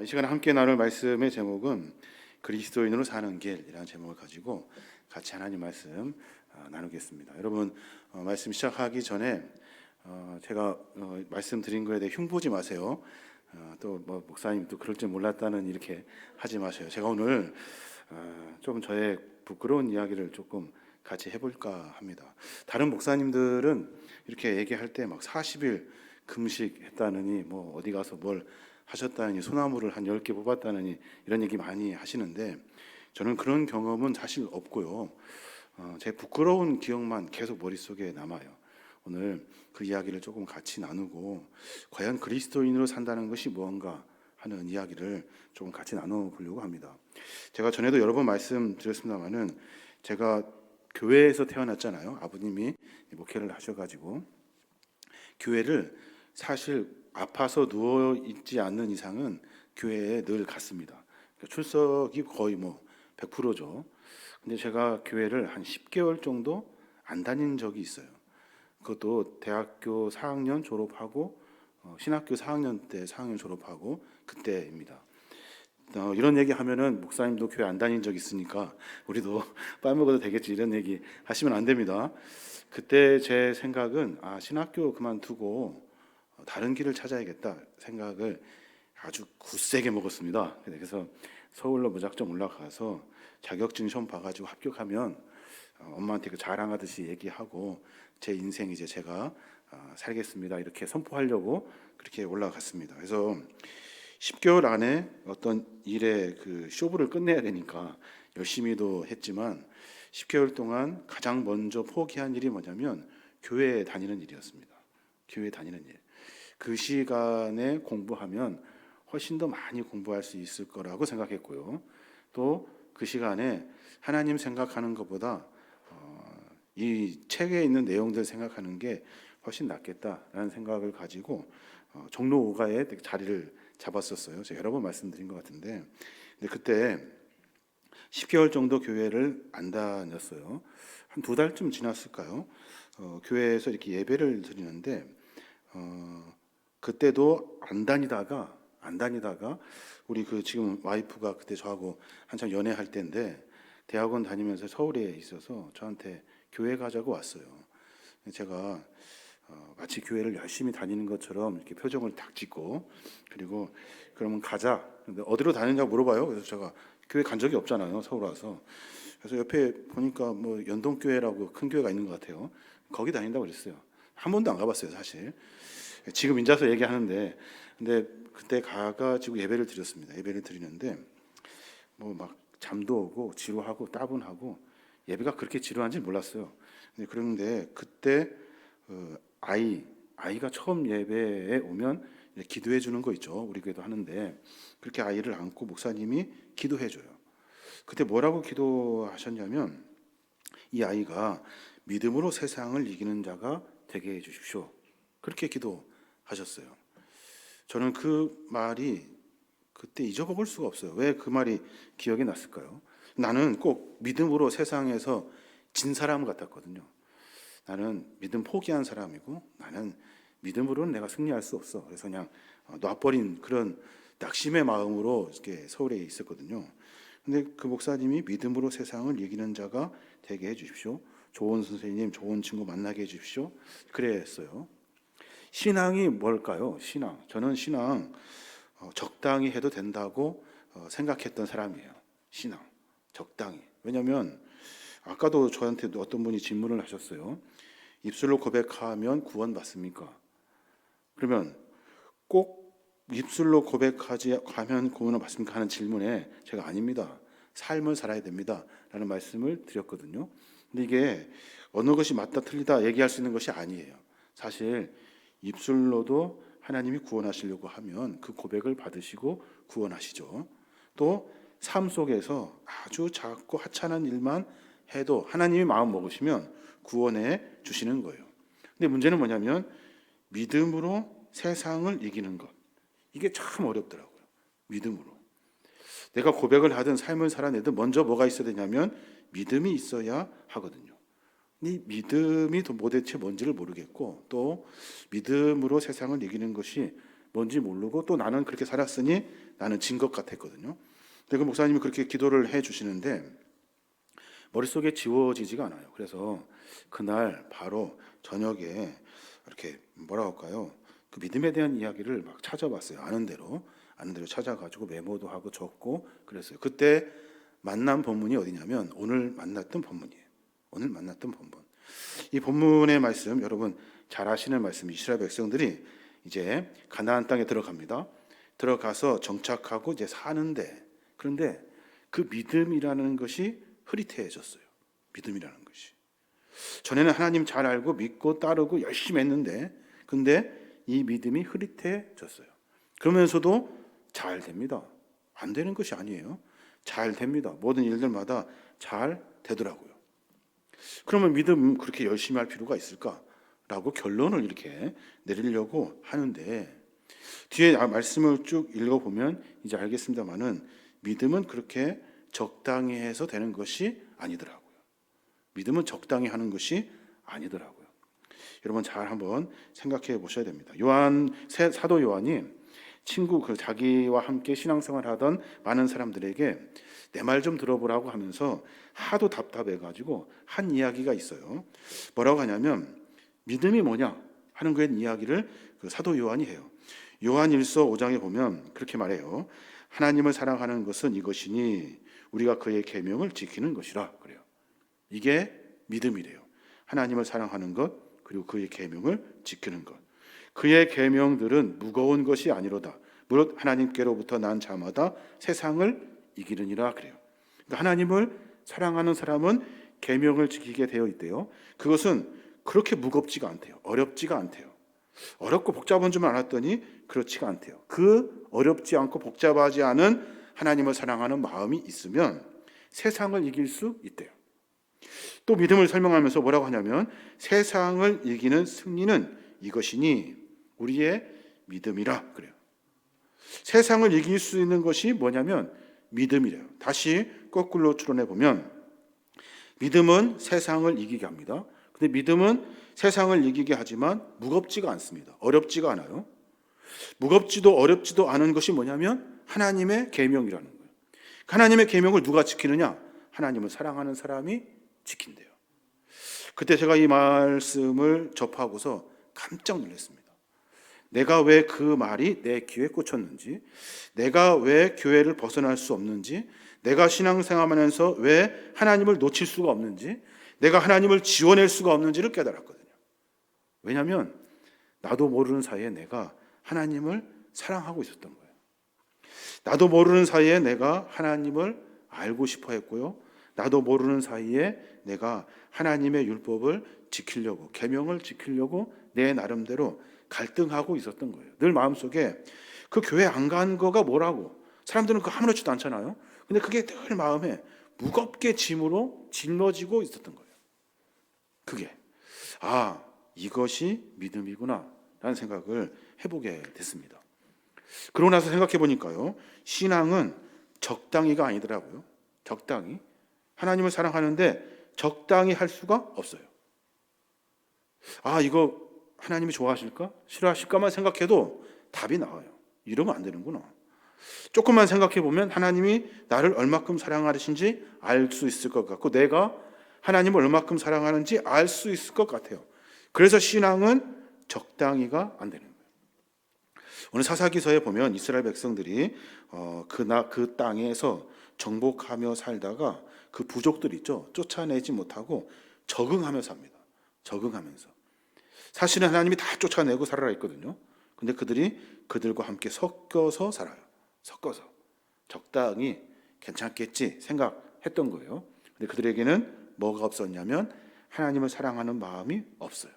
이 시간에 함께 나눌 말씀의 제목은 그리스도인으로 사는 길이라는 제목을 가지고 같이 하나님 말씀 나누겠습니다. 여러분, 말씀 시작하기 전에 제가 말씀드린 거에 대해 흉보지 마세요. 또 뭐 목사님 또 그럴 줄 몰랐다는 이렇게 하지 마세요. 제가 오늘 좀 저의 부끄러운 이야기를 조금 같이 해볼까 합니다. 다른 목사님들은 이렇게 얘기할 때 막 40일 금식했다느니 뭐 어디 가서 뭘 하셨다느니 소나무를 한 10개 뽑았다느니 이런 얘기 많이 하시는데 저는 그런 경험은 사실 없고요. 제 부끄러운 기억만 계속 머릿속에 남아요. 오늘 그 이야기를 조금 같이 나누고 과연 그리스도인으로 산다는 것이 무언가 하는 이야기를 조금 같이 나눠보려고 합니다. 제가 전에도 여러 번 말씀드렸습니다마는 제가 교회에서 태어났잖아요. 아버님이 목회를 하셔가지고 교회를 사실 아파서 누워 있지 않는 이상은 교회에 늘 갔습니다. 그러니까 출석이 거의 뭐 100%죠. 근데 제가 교회를 한 10개월 정도 안 다닌 적이 있어요. 그것도 대학교 4학년 졸업하고 신학교 4학년 때 4학년 졸업하고 그때입니다. 이런 얘기 하면은 목사님도 교회 안 다닌 적 있으니까 우리도 빠먹어도 되겠지 이런 얘기 하시면 안 됩니다. 그때 제 생각은 신학교 그만두고 다른 길을 찾아야겠다 생각을 아주 굳세게 먹었습니다. 그래서 서울로 무작정 올라가서 자격증 시험 봐가지고 합격하면 엄마한테 그 자랑하듯이 얘기하고 제 인생 이제 제가 살겠습니다 이렇게 선포하려고 그렇게 올라갔습니다. 그래서 10개월 안에 어떤 일의 그 쇼부를 끝내야 되니까 열심히도 했지만 10개월 동안 가장 먼저 포기한 일이 뭐냐면 교회에 다니는 일이었습니다. 교회 다니는 일. 그 시간에 공부하면 훨씬 더 많이 공부할 수 있을 거라고 생각했고요. 또 그 시간에 하나님 생각하는 것보다 이 책에 있는 내용들 생각하는 게 훨씬 낫겠다라는 생각을 가지고 종로 5가에 자리를 잡았었어요. 제가 여러 번 말씀드린 것 같은데, 근데 그때 10개월 정도 교회를 안 다녔어요. 한 2달쯤 지났을까요? 교회에서 이렇게 예배를 드리는데 그때도 안 다니다가 우리 그 지금 와이프가 그때 저하고 한참 연애할 때인데 대학원 다니면서 서울에 있어서 저한테 교회 가자고 왔어요. 제가 마치 교회를 열심히 다니는 것처럼 이렇게 표정을 딱 짓고 그리고 그러면 가자. 근데 어디로 다니냐고 물어봐요. 그래서 제가 교회 간 적이 없잖아요. 서울 와서. 그래서 옆에 보니까 뭐 연동교회라고 큰 교회가 있는 것 같아요. 거기 다닌다고 그랬어요. 한 번도 안 가봤어요, 사실. 지금 인자서 얘기하는데, 근데 그때 가가지고 예배를 드렸습니다. 예배를 드리는데 뭐 막 잠도 오고 지루하고 따분하고 예배가 그렇게 지루한지 몰랐어요. 그런데 그때 아이가 처음 예배에 오면 기도해 주는 거 있죠. 우리 교회도 하는데 그렇게 아이를 안고 목사님이 기도해 줘요. 그때 뭐라고 기도하셨냐면 이 아이가 믿음으로 세상을 이기는 자가 되게 해 주십시오. 그렇게 기도하셨어요. 저는 그 말이 그때 잊어먹을 수가 없어요. 왜 그 말이 기억이 났을까요? 나는 꼭 믿음으로 세상에서 진 사람 같았거든요. 나는 믿음 포기한 사람이고 나는 믿음으로는 내가 승리할 수 없어. 그래서 그냥 놔버린 그런 낙심의 마음으로 이렇게 서울에 있었거든요. 근데 그 목사님이 믿음으로 세상을 이기는 자가 되게 해주십시오. 좋은 선생님, 좋은 친구 만나게 해주십시오. 그랬어요. 신앙이 뭘까요? 신앙. 저는 신앙 적당히 해도 된다고 생각했던 사람이에요. 신앙 적당히. 왜냐하면 아까도 저한테 어떤 분이 질문을 하셨어요. 입술로 고백하면 구원 받습니까? 그러면 꼭 입술로 고백하지 하면 구원을 받습니까? 하는 질문에 제가 아닙니다. 삶을 살아야 됩니다. 라는 말씀을 드렸거든요. 근데 이게 어느 것이 맞다 틀리다 얘기할 수 있는 것이 아니에요. 사실 입술로도 하나님이 구원하시려고 하면 그 고백을 받으시고 구원하시죠. 또 삶 속에서 아주 작고 하찮은 일만 해도 하나님이 마음 먹으시면 구원해 주시는 거예요. 근데 문제는 뭐냐면 믿음으로 세상을 이기는 것. 이게 참 어렵더라고요. 믿음으로. 내가 고백을 하든 삶을 살아내든 먼저 뭐가 있어야 되냐면 믿음이 있어야 하거든요. 이 믿음이 도대체 뭔지를 모르겠고 또 믿음으로 세상을 이기는 것이 뭔지 모르고 또 나는 그렇게 살았으니 나는 진 것 같았거든요. 근데 그 목사님이 그렇게 기도를 해 주시는데 머릿속에 지워지지가 않아요. 그래서 그날 바로 저녁에 이렇게 뭐라 할까요? 그 믿음에 대한 이야기를 막 찾아봤어요. 아는 대로 찾아가지고 메모도 하고 적고 그랬어요. 그때 만난 본문이 어디냐면 오늘 만났던 본문이에요. 오늘 만났던 본문. 이 본문의 말씀 여러분 잘 아시는 말씀. 이스라엘 백성들이 이제 가나안 땅에 들어갑니다. 들어가서 정착하고 이제 사는데 그런데 그 믿음이라는 것이 흐릿해졌어요. 믿음이라는 것이. 전에는 하나님 잘 알고 믿고 따르고 열심히 했는데 근데 이 믿음이 흐릿해졌어요. 그러면서도 잘 됩니다. 안 되는 것이 아니에요. 잘 됩니다. 모든 일들마다 잘 되더라고요. 그러면 믿음 그렇게 열심히 할 필요가 있을까라고 결론을 이렇게 내리려고 하는데 뒤에 말씀을 쭉 읽어보면 이제 알겠습니다만은 믿음은 그렇게 적당히 해서 되는 것이 아니더라고요. 믿음은 적당히 하는 것이 아니더라고요. 여러분 잘 한번 생각해 보셔야 됩니다. 사도 요한이 친구 자기와 함께 신앙생활하던 많은 사람들에게 내 말 좀 들어보라고 하면서 하도 답답해가지고 한 이야기가 있어요. 뭐라고 하냐면 믿음이 뭐냐 하는 그런 이야기를 그 사도 요한이 해요. 요한 1서 5장에 보면 그렇게 말해요. 하나님을 사랑하는 것은 이것이니 우리가 그의 계명을 지키는 것이라 그래요. 이게 믿음이래요. 하나님을 사랑하는 것 그리고 그의 계명을 지키는 것. 그의 계명들은 무거운 것이 아니로다. 무릇 하나님께로부터 난 자마다 세상을 이기느니라 그래요. 그러니까 하나님을 사랑하는 사람은 계명을 지키게 되어 있대요. 그것은 그렇게 무겁지가 않대요. 어렵지가 않대요. 어렵고 복잡한 줄 알았더니 그렇지가 않대요. 그 어렵지 않고 복잡하지 않은 하나님을 사랑하는 마음이 있으면 세상을 이길 수 있대요. 또 믿음을 설명하면서 뭐라고 하냐면 세상을 이기는 승리는 이것이니 우리의 믿음이라 그래요. 세상을 이길 수 있는 것이 뭐냐면 믿음이래요. 다시 거꾸로 추론해 보면 믿음은 세상을 이기게 합니다. 근데 믿음은 세상을 이기게 하지만 무겁지가 않습니다. 어렵지가 않아요. 무겁지도 어렵지도 않은 것이 뭐냐면 하나님의 계명이라는 거예요. 하나님의 계명을 누가 지키느냐? 하나님을 사랑하는 사람이 지킨대요. 그때 제가 이 말씀을 접하고서 깜짝 놀랐습니다. 내가 왜 그 말이 내 귀에 꽂혔는지, 내가 왜 교회를 벗어날 수 없는지, 내가 신앙생활하면서 왜 하나님을 놓칠 수가 없는지, 내가 하나님을 지워낼 수가 없는지를 깨달았거든요. 왜냐하면 나도 모르는 사이에 내가 하나님을 사랑하고 있었던 거예요. 나도 모르는 사이에 내가 하나님을 알고 싶어 했고요. 나도 모르는 사이에 내가 하나님의 율법을 지키려고, 계명을 지키려고 내 나름대로 갈등하고 있었던 거예요. 늘 마음속에 그 교회 안 간 거가 뭐라고, 사람들은 그거 아무렇지도 않잖아요. 근데 그게 늘 마음에 무겁게 짐으로 짊어지고 있었던 거예요. 그게 이것이 믿음이구나 라는 생각을 해보게 됐습니다. 그러고 나서 생각해 보니까요, 신앙은 적당히가 아니더라고요. 적당히 하나님을 사랑하는데 적당히 할 수가 없어요. 이거 하나님이 좋아하실까? 싫어하실까만 생각해도 답이 나와요. 이러면 안 되는구나. 조금만 생각해 보면 하나님이 나를 얼마큼 사랑하시는지 알 수 있을 것 같고 내가 하나님을 얼마큼 사랑하는지 알 수 있을 것 같아요. 그래서 신앙은 적당히가 안 되는 거예요. 오늘 사사기서에 보면 이스라엘 백성들이 그 땅에서 정복하며 살다가 그 부족들 있죠. 쫓아내지 못하고 적응하며 삽니다. 적응하면서. 사실은 하나님이 다 쫓아내고 살아라 했거든요. 근데 그들이 그들과 함께 섞여서 살아요. 섞어서. 적당히 괜찮겠지 생각했던 거예요. 근데 그들에게는 뭐가 없었냐면 하나님을 사랑하는 마음이 없어요.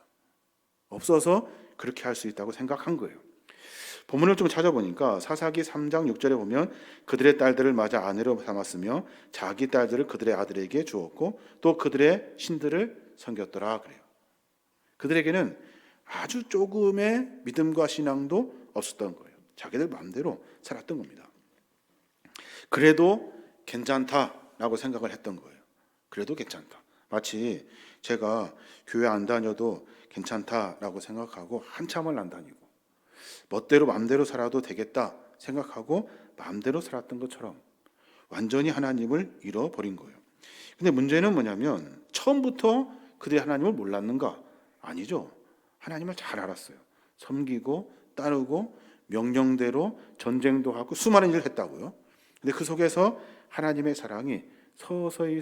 없어서 그렇게 할 수 있다고 생각한 거예요. 본문을 좀 찾아보니까 사사기 3장 6절에 보면 그들의 딸들을 맞아 아내로 삼았으며 자기 딸들을 그들의 아들에게 주었고 또 그들의 신들을 섬겼더라 그래요. 그들에게는 아주 조금의 믿음과 신앙도 없었던 거예요. 자기들 마음대로 살았던 겁니다. 그래도 괜찮다라고 생각을 했던 거예요. 그래도 괜찮다. 마치 제가 교회 안 다녀도 괜찮다라고 생각하고 한참을 안 다니고 멋대로 마음대로 살아도 되겠다 생각하고 마음대로 살았던 것처럼 완전히 하나님을 잃어버린 거예요. 근데 문제는 뭐냐면 처음부터 그들이 하나님을 몰랐는가? 아니죠. 하나님을 잘 알았어요. 섬기고 따르고 명령대로 전쟁도 하고 수많은 일을 했다고요. 근데 그 속에서 하나님의 사랑이 서서히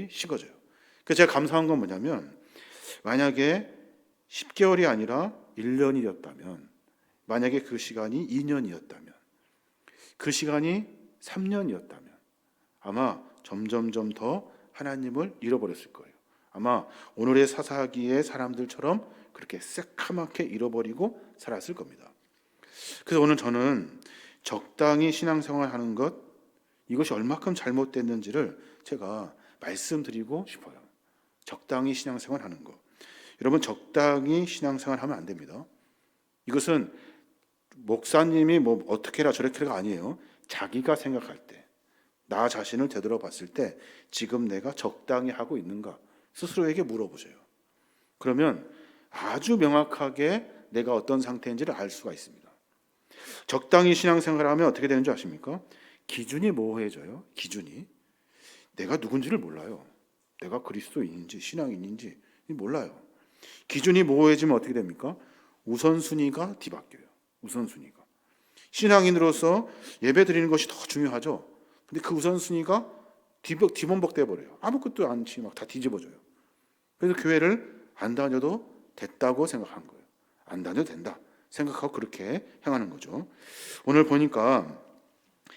식어져요. 그래서 제가 감사한 건 뭐냐면 만약에 10개월이 아니라 1년이었다면, 만약에 그 시간이 2년이었다면, 그 시간이 3년이었다면 아마 점점점 더 하나님을 잃어버렸을 거예요. 아마 오늘의 사사기의 사람들처럼 그렇게 새카맣게 잃어버리고 살았을 겁니다. 그래서 오늘 저는 적당히 신앙생활하는 것, 이것이 얼마큼 잘못됐는지를 제가 말씀드리고 싶어요. 적당히 신앙생활하는 것. 여러분, 적당히 신앙생활하면 안 됩니다. 이것은 목사님이 뭐 어떻게 해라 저렇게 해라가 아니에요. 자기가 생각할 때, 나 자신을 되돌아봤을 때 지금 내가 적당히 하고 있는가 스스로에게 물어보세요. 그러면 아주 명확하게 내가 어떤 상태인지를 알 수가 있습니다. 적당히 신앙생활하면 어떻게 되는 줄 아십니까? 기준이 모호해져요. 기준이. 내가 누군지를 몰라요. 내가 그리스도인인지 신앙인인지 몰라요. 기준이 모호해지면 어떻게 됩니까? 우선순위가 뒤바뀌어요. 우선순위가. 신앙인으로서 예배 드리는 것이 더 중요하죠. 근데 그 우선순위가 뒤범벅돼 버려요. 아무것도 않지 막 다 뒤집어져요. 그래서 교회를 안 다녀도 됐다고 생각한 거예요. 안 다녀도 된다 생각하고 그렇게 행하는 거죠. 오늘 보니까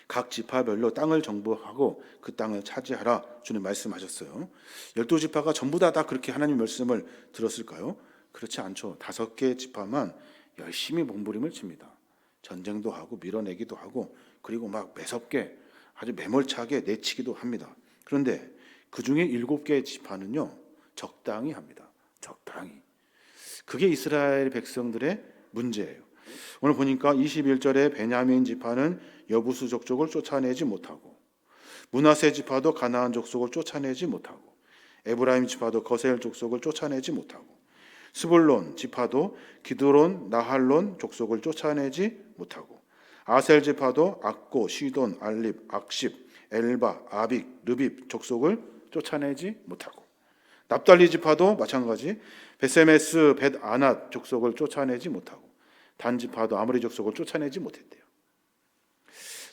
각 지파별로 땅을 정복하고 그 땅을 차지하라 주님 말씀하셨어요. 12지파가 전부 다 그렇게 하나님 말씀을 들었을까요? 그렇지 않죠. 5개 지파만 열심히 몸부림을 칩니다. 전쟁도 하고 밀어내기도 하고 그리고 막 매섭게 아주 매몰차게 내치기도 합니다. 그런데 그 중에 7개 지파는요 적당히 합니다. 적당히. 그게 이스라엘 백성들의 문제예요. 오늘 보니까 21절에 베냐민 지파는 여부수 족속을 쫓아내지 못하고, 므낫세 지파도 가나안 족속을 쫓아내지 못하고, 에브라임 지파도 거셀 족속을 쫓아내지 못하고, 스불론 지파도 기드론 나할론 족속을 쫓아내지 못하고, 아셀 지파도 악고 시돈 알립 악십 엘바 아빅 르빕 족속을 쫓아내지 못하고, 납달리 지파도 마찬가지 베세메스 벳 아낫 족속을 쫓아내지 못하고, 단 지파도 아모리 족속을 쫓아내지 못했대요.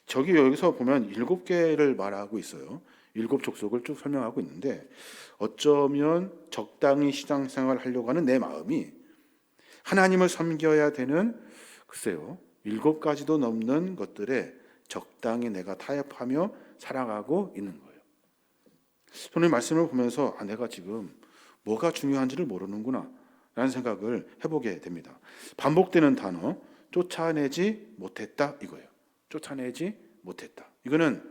저기 여기서 보면 7개를 말하고 있어요. 7족속을 쭉 설명하고 있는데 어쩌면 적당히 신앙생활 하려고 하는 내 마음이 하나님을 섬겨야 되는 글쎄요 7가지도 넘는 것들에 적당히 내가 타협하며 살아가고 있는 거예요. 저는 말씀을 보면서 내가 지금 뭐가 중요한지를 모르는구나 라는 생각을 해보게 됩니다. 반복되는 단어 쫓아내지 못했다 이거예요. 쫓아내지 못했다. 이거는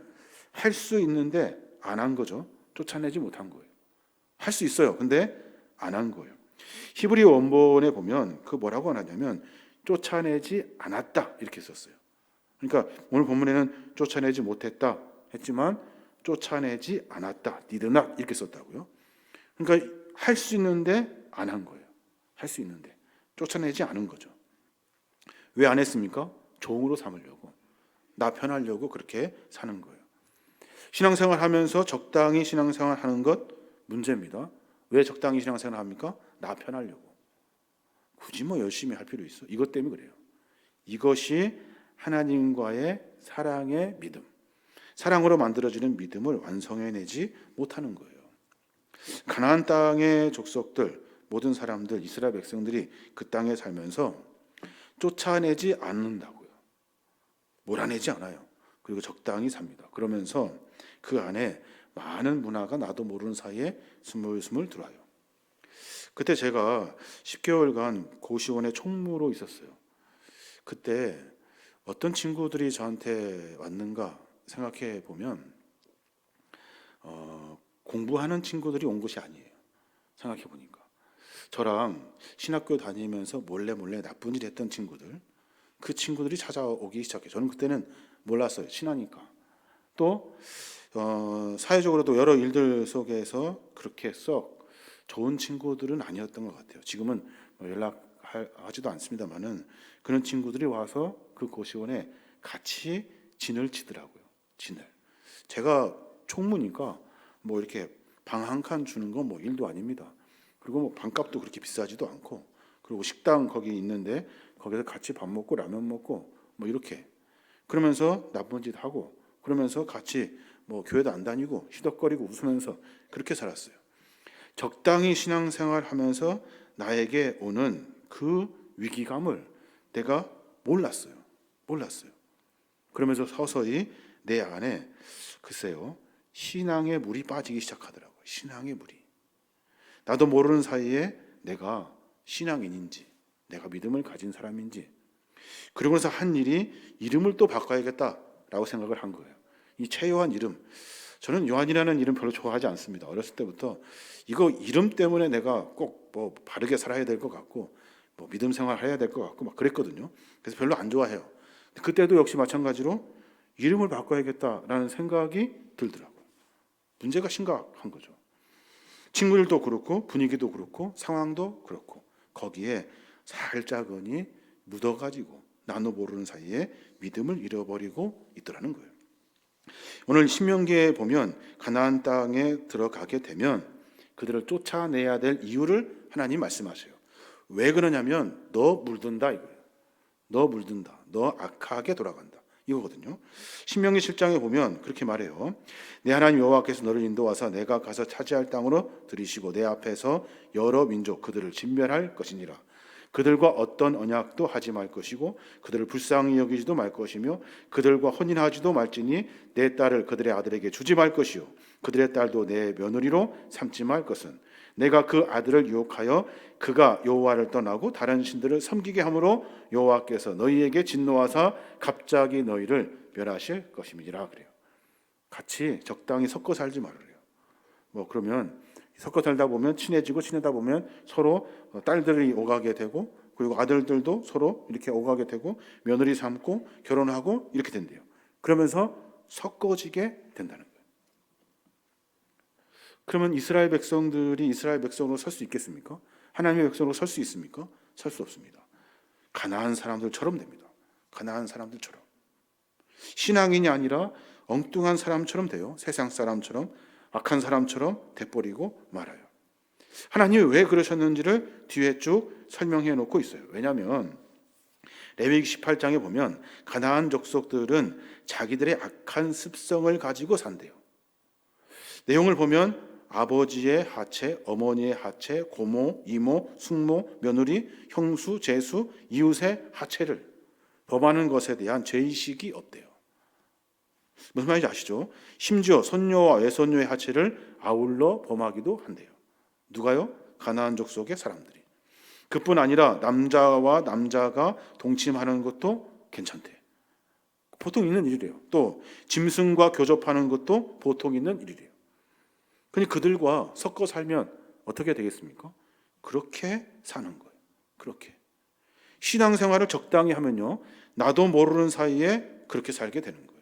할 수 있는데 안 한 거죠. 쫓아내지 못한 거예요. 할 수 있어요. 근데 안 한 거예요. 히브리 원본에 보면 그 뭐라고 하냐면 쫓아내지 않았다 이렇게 썼어요. 그러니까 오늘 본문에는 쫓아내지 못했다 했지만 쫓아내지 않았다 did not 이렇게 썼다고요. 그러니까 할 수 있는데 안 한 거예요. 할 수 있는데 쫓아내지 않은 거죠. 왜 안 했습니까? 종으로 삼으려고, 나 편하려고 그렇게 사는 거예요. 신앙생활 하면서 적당히 신앙생활 하는 것 문제입니다. 왜 적당히 신앙생활 합니까? 나 편하려고. 굳이 뭐 열심히 할 필요 있어? 이것 때문에 그래요. 이것이 하나님과의 사랑의 믿음, 사랑으로 만들어지는 믿음을 완성해내지 못하는 거예요. 가나안 땅의 족속들, 모든 사람들, 이스라엘 백성들이 그 땅에 살면서 쫓아내지 않는다고요. 몰아내지 않아요. 그리고 적당히 삽니다. 그러면서 그 안에 많은 문화가 나도 모르는 사이에 스물스물 들어와요. 그때 제가 10개월간 고시원의 총무로 있었어요. 그때 어떤 친구들이 저한테 왔는가 생각해 보면 공부하는 친구들이 온 것이 아니에요. 생각해 보니까 저랑 신학교 다니면서 몰래 나쁜 일 했던 친구들, 그 친구들이 찾아오기 시작해요. 저는 그때는 몰랐어요. 친하니까. 또 사회적으로도 여러 일들 속에서 그렇게 썩 좋은 친구들은 아니었던 것 같아요. 지금은 연락하고 하지도 않습니다만은 그런 친구들이 와서 그 고시원에 같이 진을 치더라고요. 진을. 제가 총무니까 뭐 이렇게 방 한 칸 주는 건 뭐 일도 아닙니다. 그리고 뭐 방값도 그렇게 비싸지도 않고, 그리고 식당 거기 있는데 거기서 같이 밥 먹고 라면 먹고 뭐 이렇게 그러면서 나쁜 짓 하고 그러면서 같이 뭐 교회도 안 다니고 희덕거리고 웃으면서 그렇게 살았어요. 적당히 신앙생활 하면서 나에게 오는 그 위기감을 내가 몰랐어요. 그러면서 서서히 내 안에 글쎄요, 신앙의 물이 빠지기 시작하더라고요. 신앙의 물이. 나도 모르는 사이에 내가 신앙인인지, 내가 믿음을 가진 사람인지, 그러면서 한 일이 이름을 또 바꿔야겠다라고 생각을 한 거예요. 이 최요한 이름. 저는 요한이라는 이름 별로 좋아하지 않습니다. 어렸을 때부터 이거 이름 때문에 내가 꼭 뭐 바르게 살아야 될 것 같고 뭐 믿음 생활 해야 될 것 같고 막 그랬거든요. 그래서 별로 안 좋아해요. 그때도 역시 마찬가지로 이름을 바꿔야겠다라는 생각이 들더라고요. 문제가 심각한 거죠. 친구들도 그렇고 분위기도 그렇고 상황도 그렇고 거기에 살짝은이 묻어가지고 나도 모르는 사이에 믿음을 잃어버리고 있더라는 거예요. 오늘 신명기에 보면 가나안 땅에 들어가게 되면 그들을 쫓아내야 될 이유를 하나님 말씀하세요. 왜 그러냐면 너 물든다 이거예요. 너 물든다. 너 악하게 돌아간다. 이거거든요. 신명기 7장에 보면 그렇게 말해요. 내 하나님 여호와께서 너를 인도하사 내가 가서 차지할 땅으로 들이시고 내 앞에서 여러 민족 그들을 진멸할 것이니라. 그들과 어떤 언약도 하지 말 것이고 그들을 불쌍히 여기지도 말 것이며 그들과 혼인하지도 말지니 내 딸을 그들의 아들에게 주지 말 것이요 그들의 딸도 내 며느리로 삼지 말 것은 내가 그 아들을 유혹하여 그가 여호와를 떠나고 다른 신들을 섬기게 함으로 여호와께서 너희에게 진노하사 갑자기 너희를 멸하실 것임이니라 그래요. 같이 적당히 섞어 살지 말으래요. 뭐 그러면 섞어 살다 보면 친해지고 친하다 보면 서로 딸들이 오가게 되고 그리고 아들들도 서로 이렇게 오가게 되고 며느리 삼고 결혼하고 이렇게 된대요. 그러면서 섞어지게 된다는 거예요. 그러면 이스라엘 백성들이 이스라엘 백성으로 설 수 있겠습니까? 하나님의 백성으로 설 수 있습니까? 설 수 없습니다. 가나안 사람들처럼 됩니다. 가나안 사람들처럼. 신앙인이 아니라 엉뚱한 사람처럼 돼요. 세상 사람처럼 악한 사람처럼 돼버리고 말아요. 하나님이 왜 그러셨는지를 뒤에 쭉 설명해 놓고 있어요. 왜냐하면 레위기 18장에 보면 가나안 족속들은 자기들의 악한 습성을 가지고 산대요. 내용을 보면 아버지의 하체, 어머니의 하체, 고모, 이모, 숙모, 며느리, 형수, 제수, 이웃의 하체를 범하는 것에 대한 죄의식이 없대요. 무슨 말인지 아시죠? 심지어 손녀와 외손녀의 하체를 아울러 범하기도 한대요. 누가요? 가나안 족속의 사람들이. 그뿐 아니라 남자와 남자가 동침하는 것도 괜찮대. 보통 있는 일이래요. 또 짐승과 교접하는 것도 보통 있는 일이래요. 그러니 그들과 섞어 살면 어떻게 되겠습니까? 그렇게 사는 거예요. 그렇게. 신앙생활을 적당히 하면요. 나도 모르는 사이에 그렇게 살게 되는 거예요.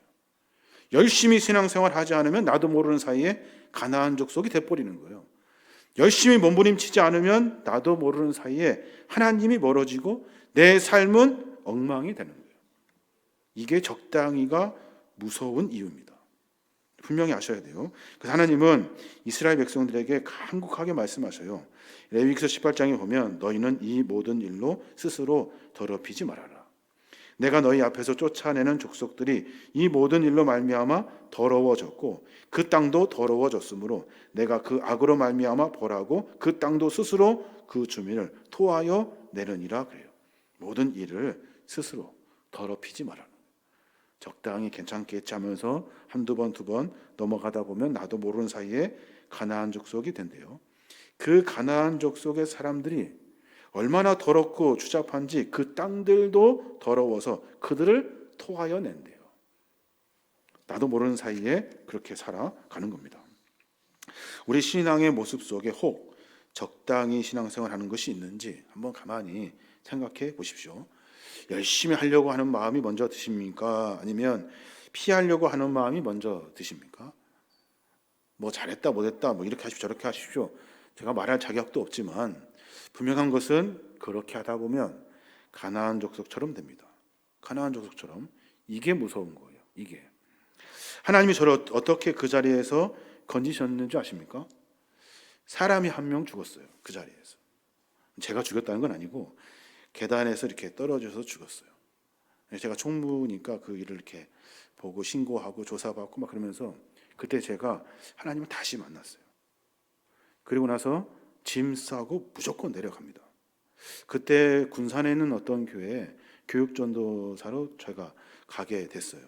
열심히 신앙생활 하지 않으면 나도 모르는 사이에 가나안 족속이 돼버리는 거예요. 열심히 몸부림치지 않으면 나도 모르는 사이에 하나님이 멀어지고 내 삶은 엉망이 되는 거예요. 이게 적당히가 무서운 이유입니다. 분명히 아셔야 돼요. 그래서 하나님은 이스라엘 백성들에게 간곡하게 말씀하셔요. 레위기서 18장에 보면 너희는 이 모든 일로 스스로 더럽히지 말아라. 내가 너희 앞에서 쫓아내는 족속들이 이 모든 일로 말미암아 더러워졌고 그 땅도 더러워졌으므로 내가 그 악으로 말미암아 벌하고 그 땅도 스스로 그 주민을 토하여 내느니라 그래요. 모든 일을 스스로 더럽히지 말아라. 적당히 괜찮겠지 하면서 한두 번, 두 번 넘어가다 보면 나도 모르는 사이에 가나안 족속이 된대요. 그 가나안 족속의 사람들이 얼마나 더럽고 추잡한지 그 땅들도 더러워서 그들을 토하여 낸대요. 나도 모르는 사이에 그렇게 살아가는 겁니다. 우리 신앙의 모습 속에 혹 적당히 신앙생활하는 것이 있는지 한번 가만히 생각해 보십시오. 열심히 하려고 하는 마음이 먼저 드십니까? 아니면 피하려고 하는 마음이 먼저 드십니까? 뭐 잘했다 못했다 뭐 이렇게 하십시오 저렇게 하십시오. 제가 말할 자격도 없지만 분명한 것은 그렇게 하다 보면 가나안 족속처럼 됩니다. 가나안 족속처럼. 이게 무서운 거예요. 이게 하나님이 저를 어떻게 그 자리에서 건지셨는지 아십니까? 사람이 한 명 죽었어요. 그 자리에서. 제가 죽였다는 건 아니고 계단에서 이렇게 떨어져서 죽었어요. 제가 총무니까 그 일을 이렇게 보고 신고하고 조사받고 막 그러면서 그때 제가 하나님을 다시 만났어요. 그리고 나서 짐 싸고 무조건 내려갑니다. 그때 군산에 있는 어떤 교회에 교육전도사로 제가 가게 됐어요.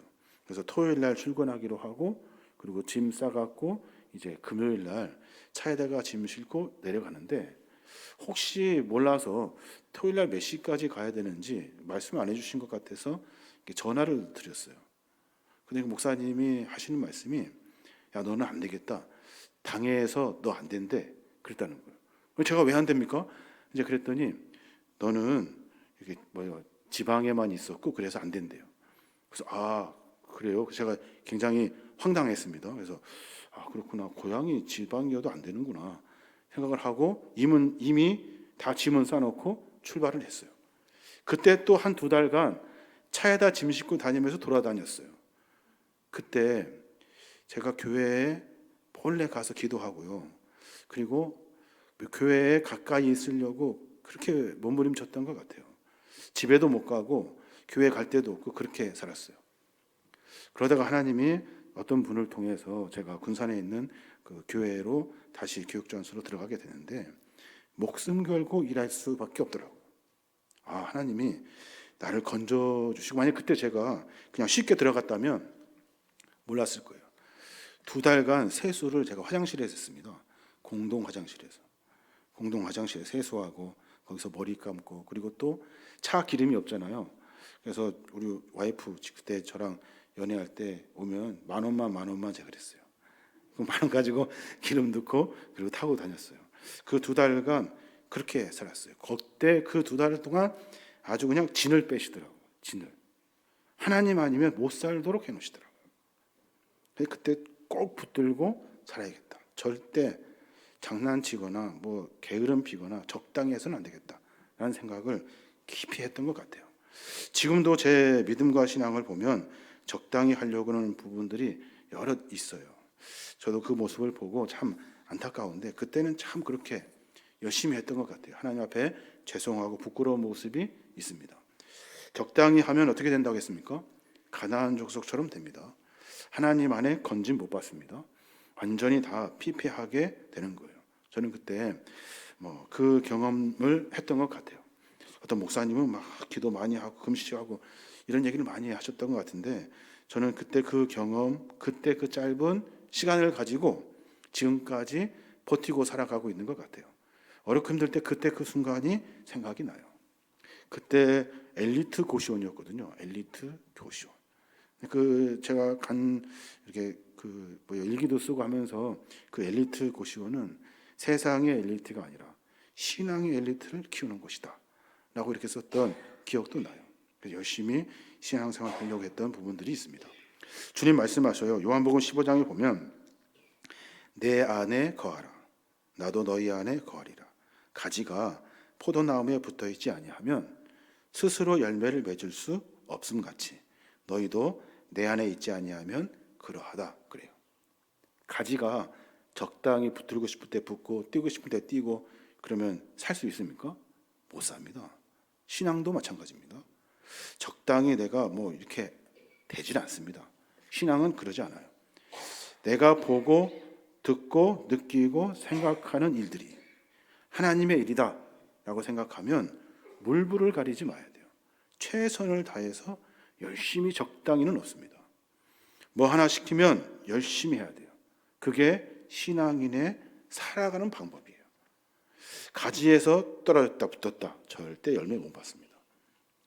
그래서 토요일 날 출근하기로 하고 그리고 짐 싸갖고 이제 금요일 날 차에다가 짐 싣고 내려가는데 혹시 몰라서 토요일 날 몇 시까지 가야 되는지 말씀 안 해주신 것 같아서 전화를 드렸어요. 근데 목사님이 하시는 말씀이 야 너는 안 되겠다. 당회에서 너 안 된대. 그랬다는 거예요. 제가 왜 안 됩니까? 이제 그랬더니 너는 이게 뭐요 지방에만 있었고 그래서 안 된대요. 그래서 아 그래요? 제가 굉장히 황당했습니다. 그래서 아 그렇구나 고향이 지방이어도 안 되는구나 생각을 하고 이미 다 짐은 싸놓고 출발을 했어요. 그때 또 한 2달간 차에다 짐 싣고 다니면서 돌아다녔어요. 그때 제가 교회에 본래 가서 기도하고요. 그리고 교회에 가까이 있으려고 그렇게 몸부림쳤던 것 같아요. 집에도 못 가고 교회 갈 데도 없고 그렇게 살았어요. 그러다가 하나님이 어떤 분을 통해서 제가 군산에 있는 그 교회로 다시 교육전수로 들어가게 되는데 목숨 걸고 일할 수밖에 없더라고요. 아 하나님이 나를 건져주시고 만약 그때 제가 그냥 쉽게 들어갔다면 몰랐을 거예요. 2달간 세수를 제가 화장실에서 했습니다. 공동 화장실에 세수하고 거기서 머리 감고 그리고 또 차 기름이 없잖아요. 그래서 우리 와이프 그때 저랑 연애할 때 오면 만 원만 제가 그랬어요. 그 10,000원 가지고 기름 넣고 그리고 타고 다녔어요. 그 2달간 그렇게 살았어요. 그때 그 2달 동안 아주 그냥 진을 빼시더라고요. 진을. 하나님 아니면 못 살도록 해놓으시더라고요. 그때 꼭 붙들고 살아야겠다. 절대 장난치거나 뭐 게으름 피거나 적당히 해서는 안 되겠다라는 생각을 깊이 했던 것 같아요. 지금도 제 믿음과 신앙을 보면 적당히 하려고 하는 부분들이 여러 있어요. 저도 그 모습을 보고 참 안타까운데 그때는 참 그렇게 열심히 했던 것 같아요. 하나님 앞에 죄송하고 부끄러운 모습이 있습니다. 적당히 하면 어떻게 된다고 했습니까? 가나안 족속처럼 됩니다. 하나님 안에 건진 못 받습니다. 완전히 다 피폐하게 되는 거예요. 저는 그때 그 경험을 했던 것 같아요. 어떤 목사님은 막 기도 많이 하고 금식하고 이런 얘기를 많이 하셨던 것 같은데 저는 그때 그 경험, 그때 그 짧은 시간을 가지고 지금까지 버티고 살아가고 있는 것 같아요. 어렵고 힘들 때 그때 그 순간이 생각이 나요. 그때 엘리트 고시원이었거든요. 엘리트 고시원. 제가 이렇게 일기도 쓰고 하면서 그 엘리트 고시원은 세상의 엘리트가 아니라 신앙의 엘리트를 키우는 곳이다. 라고 이렇게 썼던 기억도 나요. 그래서 열심히 신앙생활 하려고 했던 부분들이 있습니다. 주님 말씀하셔요. 요한복음 15장에 보면 내 안에 거하라. 나도 너희 안에 거하리라. 가지가 포도나무에 붙어있지 아니하면 스스로 열매를 맺을 수 없음같이 너희도 내 안에 있지 아니하면 그러하다 그래요. 가지가 적당히 붙들고 싶을 때 붙고 뛰고 싶을 때 뛰고 그러면 살 수 있습니까? 못 삽니다. 신앙도 마찬가지입니다. 적당히 내가 이렇게 되질 않습니다. 신앙은 그러지 않아요. 내가 보고 듣고 느끼고 생각하는 일들이 하나님의 일이다 라고 생각하면 물불을 가리지 마야 돼요. 최선을 다해서 열심히 적당히는 없습니다. 뭐 하나 시키면 열심히 해야 돼요. 그게 신앙인의 살아가는 방법이에요. 가지에서 떨어졌다 붙었다 절대 열매 못 받습니다.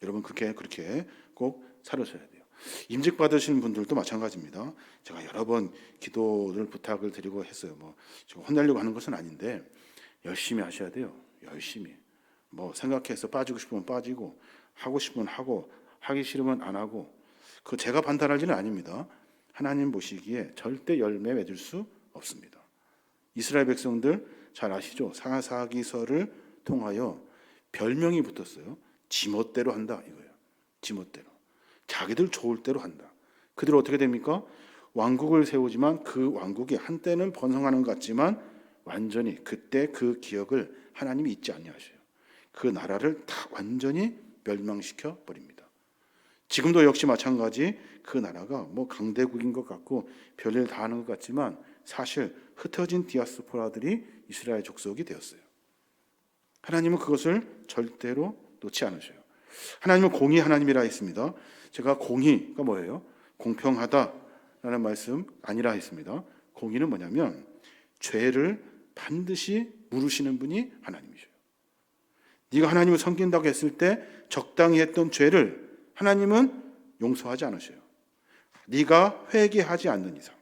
여러분 그렇게 꼭 살으셔야 돼요. 임직 받으시는 분들도 마찬가지입니다. 제가 여러 번 기도를 부탁을 드리고 했어요. 지금 혼내려고 하는 것은 아닌데 열심히 하셔야 돼요. 열심히. 생각해서 빠지고 싶으면 빠지고 하고 싶으면 하고 하기 싫으면 안 하고 그 제가 판단할 일은 아닙니다. 하나님 보시기에 절대 열매 맺을 수 없습니다. 이스라엘 백성들 잘 아시죠? 사사기서를 통하여 별명이 붙었어요. 지멋대로 한다 이거예요. 지멋대로. 자기들 좋을 대로 한다. 그들 어떻게 됩니까? 왕국을 세우지만 그 왕국이 한때는 번성하는 것 같지만 완전히 그때 그 기억을 하나님이 잊지 아니하셔요. 그 나라를 다 완전히 멸망시켜 버립니다. 지금도 역시 마찬가지 그 나라가 뭐 강대국인 것 같고 별일 다 하는 것 같지만 사실 흩어진 디아스포라들이 이스라엘 족속이 되었어요. 하나님은 그것을 절대로 놓지 않으셔요. 하나님은 공의 하나님이라 했습니다. 제가 공의가 뭐예요? 공평하다라는 말씀 아니라 했습니다. 공의는 뭐냐면 죄를 반드시 물으시는 분이 하나님이셔요. 네가 하나님을 섬긴다고 했을 때 적당히 했던 죄를 하나님은 용서하지 않으셔요. 네가 회개하지 않는 이상.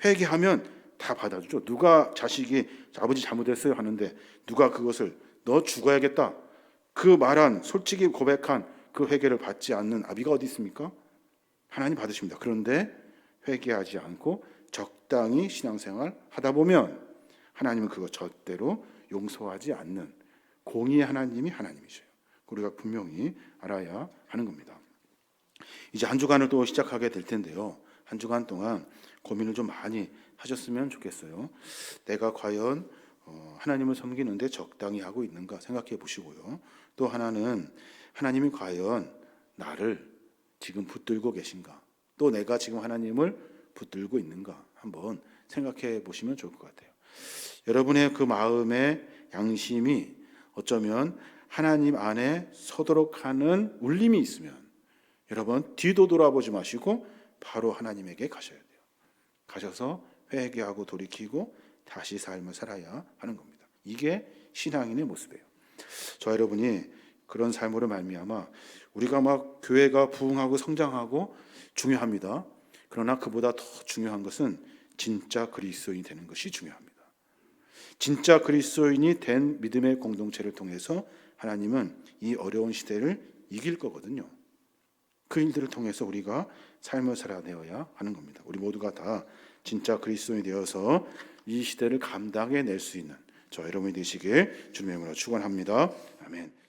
회개하면 다 받아주죠. 누가 자식이 아버지 잘못했어요 하는데 누가 그것을 너 죽어야겠다 그 말한 솔직히 고백한 그 회개를 받지 않는 아비가 어디 있습니까? 하나님 받으십니다. 그런데 회개하지 않고 적당히 신앙생활 하다 보면 하나님은 그거 절대로 용서하지 않는 공의의 하나님이 하나님이셔요. 우리가 분명히 알아야 하는 겁니다. 이제 한 주간을 또 시작하게 될 텐데요. 한 주간 동안 고민을 좀 많이 하셨으면 좋겠어요. 내가 과연 하나님을 섬기는데 적당히 하고 있는가 생각해 보시고요. 또 하나는 하나님이 과연 나를 지금 붙들고 계신가? 또 내가 지금 하나님을 붙들고 있는가? 한번 생각해 보시면 좋을 것 같아요. 여러분의 그 마음의 양심이 어쩌면 하나님 안에 서도록 하는 울림이 있으면 여러분 뒤도 돌아보지 마시고 바로 하나님에게 가셔야 돼요. 가셔서 회개하고 돌이키고 다시 삶을 살아야 하는 겁니다. 이게 신앙인의 모습이에요. 저 여러분이 그런 삶으로 말미암아 우리가 막 교회가 부흥하고 성장하고 중요합니다. 그러나 그보다 더 중요한 것은 진짜 그리스도인이 되는 것이 중요합니다. 진짜 그리스도인이 된 믿음의 공동체를 통해서 하나님은 이 어려운 시대를 이길 거거든요. 그 일들을 통해서 우리가 삶을 살아내어야 하는 겁니다. 우리 모두가 다 진짜 그리스도인이 되어서 이 시대를 감당해낼 수 있는 저 여러분이 되시길 주님의 이름으로 축원합니다. 아멘.